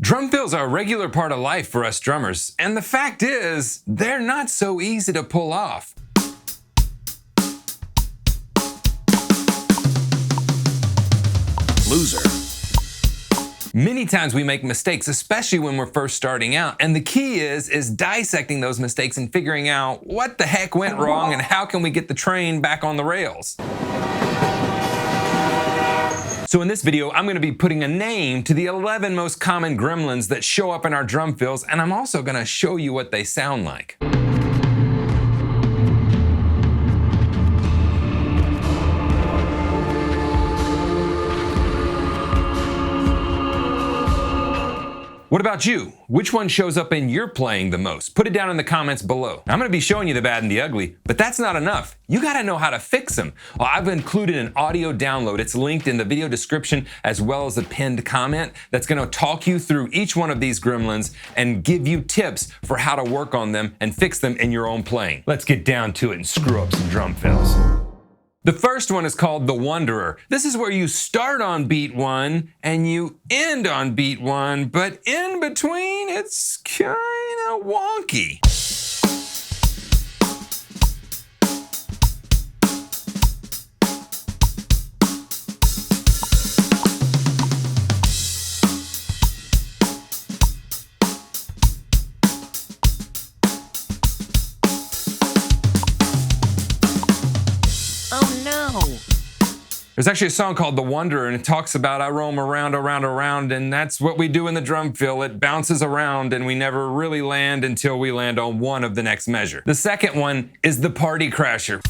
Drum fills are a regular part of life for us drummers, and the fact is, they're not so easy to pull off. Loser. Many times we make mistakes, especially when we're first starting out, and the key is dissecting those mistakes and figuring out what the heck went wrong and how can we get the train back on the rails. So in this video, I'm going to be putting a name to the 11 most common gremlins that show up in our drum fills, and I'm also going to show you what they sound like. What about you? Which one shows up in your playing the most? Put it down in the comments below. I'm gonna be showing you the bad and the ugly, but that's not enough. You gotta know how to fix them. Well, I've included an audio download. It's linked in the video description as well as a pinned comment that's gonna talk you through each one of these gremlins and give you tips for how to work on them and fix them in your own playing. Let's get down to it and screw up some drum fills. The first one is called the Wanderer. This is where you start on beat 1 and you end on beat 1, but in between it's kinda wonky. There's actually a song called The Wanderer, and it talks about I roam around, and that's what we do in the drum fill. It bounces around, and we never really land until we land on one of the next measure. The second one is the Party Crasher.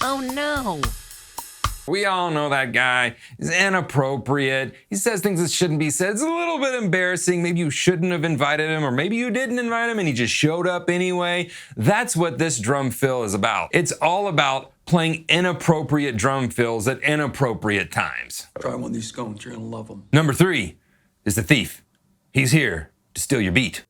Oh no! We all know that guy. He's inappropriate. He says things that shouldn't be said. It's a little bit embarrassing. Maybe you shouldn't have invited him, or maybe you didn't invite him and he just showed up anyway. That's what this drum fill is about. It's all about playing inappropriate drum fills at inappropriate times. Try one of these scones, you're gonna love them. Number 3 is the Thief. He's here to steal your beat.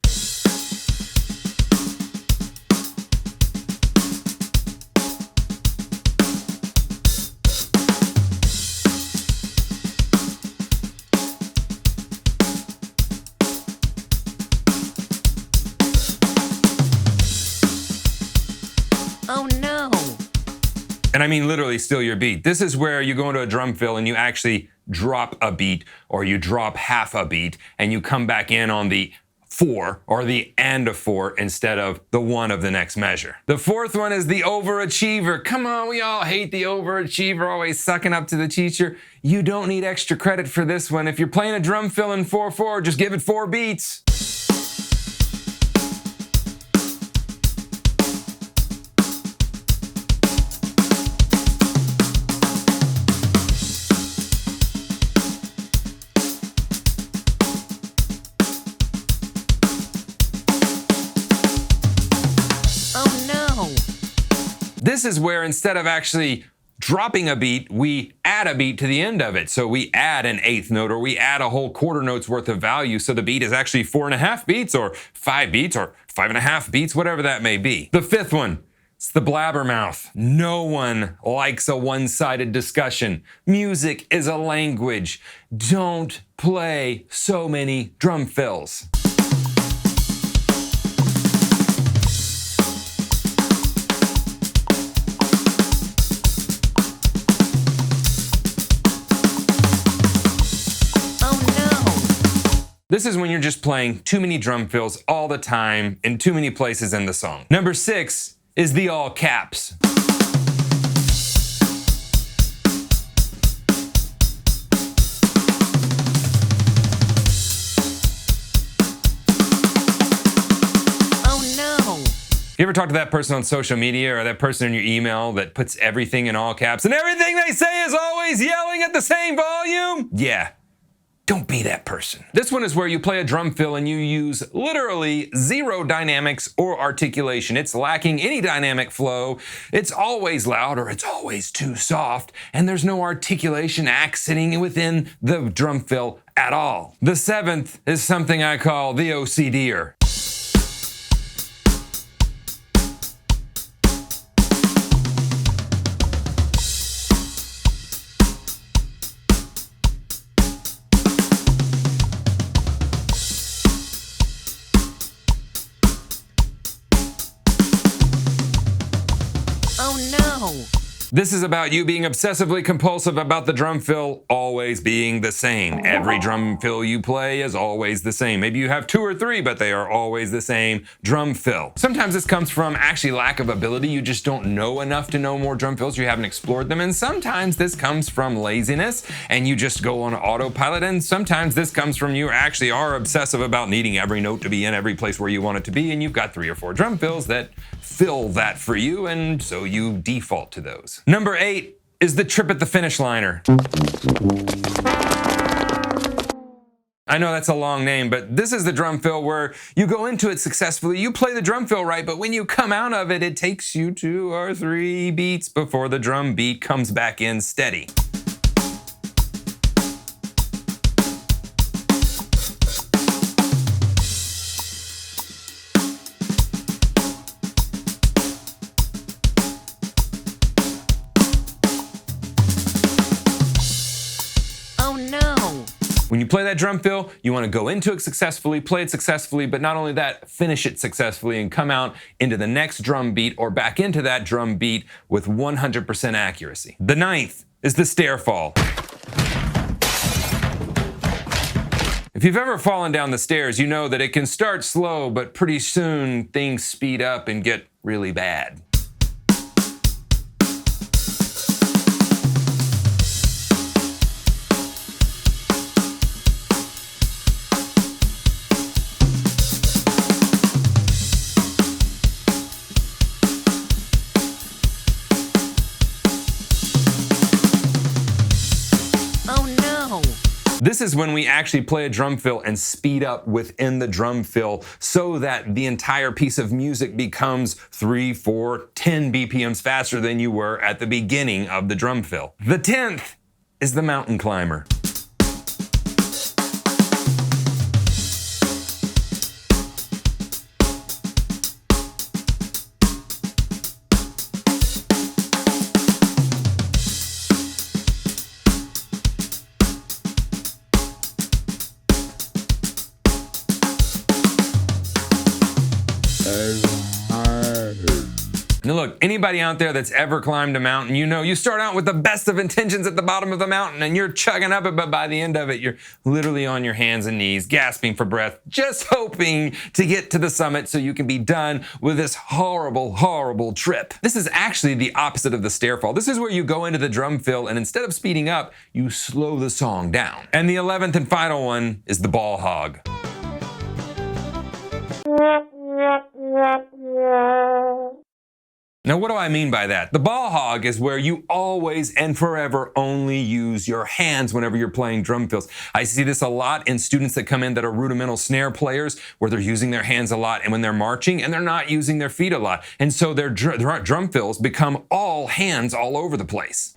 Oh no! And I mean literally steal your beat. This is where you go into a drum fill and you actually drop a beat, or you drop half a beat, and you come back in on the 4 or the and of 4 instead of the 1 of the next measure. The fourth one is the Overachiever. Come on, we all hate the Overachiever, always sucking up to the teacher. You don't need extra credit for this one. If you're playing a drum fill in 4/4, just give it 4 beats. This is where instead of actually dropping a beat, we add a beat to the end of it. So we add an 1/8 note, or we add a whole quarter note's worth of value, so the beat is actually 4.5 beats, or 5 beats, or 5.5 beats, whatever that may be. The fifth one, it's the blabbermouth. No one likes a one-sided discussion. Music is a language. Don't play so many drum fills. This is when you're just playing too many drum fills all the time in too many places in the song. Number 6 is the all caps. Oh no! You ever talk to that person on social media or that person in your email that puts everything in all caps and everything they say is always yelling at the same volume? Yeah. Don't be that person. This one is where you play a drum fill and you use literally zero dynamics or articulation. It's lacking any dynamic flow. It's always loud or it's always too soft, and there's no articulation accenting within the drum fill at all. The seventh is something I call the OCDer. Oh no! This is about you being obsessively compulsive about the drum fill always being the same. Every drum fill you play is always the same. Maybe you have 2 or 3, but they are always the same drum fill. Sometimes this comes from actually lack of ability. You just don't know enough to know more drum fills. You haven't explored them. And sometimes this comes from laziness and you just go on autopilot. And sometimes this comes from you actually are obsessive about needing every note to be in every place where you want it to be. And you've got 3 or 4 drum fills that fill that for you. And so you default to those. Number 8 is the trip at the finish liner. I know that's a long name, but this is the drum fill where you go into it successfully, you play the drum fill right, but when you come out of it, it takes you 2 or 3 beats before the drum beat comes back in steady. When you play that drum fill, you want to go into it successfully, play it successfully, but not only that, finish it successfully and come out into the next drum beat or back into that drum beat with 100% accuracy. The 9th is the Stair Fall. If you've ever fallen down the stairs, you know that it can start slow, but pretty soon things speed up and get really bad. This is when we actually play a drum fill and speed up within the drum fill so that the entire piece of music becomes 3, 4, 10 BPMs faster than you were at the beginning of the drum fill. The 10th is the mountain climber. Now look, anybody out there that's ever climbed a mountain, you know you start out with the best of intentions at the bottom of the mountain and you're chugging up it, but by the end of it, you're literally on your hands and knees, gasping for breath, just hoping to get to the summit so you can be done with this horrible, horrible trip. This is actually the opposite of the stair fall. This is where you go into the drum fill and instead of speeding up, you slow the song down. And the 11th and final one is the Ball Hog. Now, what do I mean by that? The Ball Hog is where you always and forever only use your hands whenever you're playing drum fills. I see this a lot in students that come in that are rudimental snare players where they're using their hands a lot and when they're marching and they're not using their feet a lot. And so their drum fills become all hands all over the place.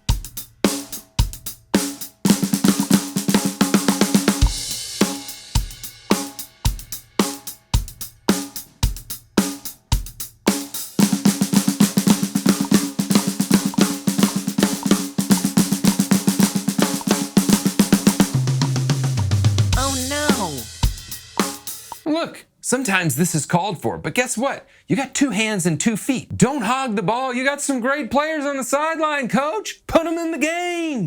Look, sometimes this is called for, but guess what? You got 2 hands and 2 feet. Don't hog the ball. You got some great players on the sideline, coach. Put them in the game.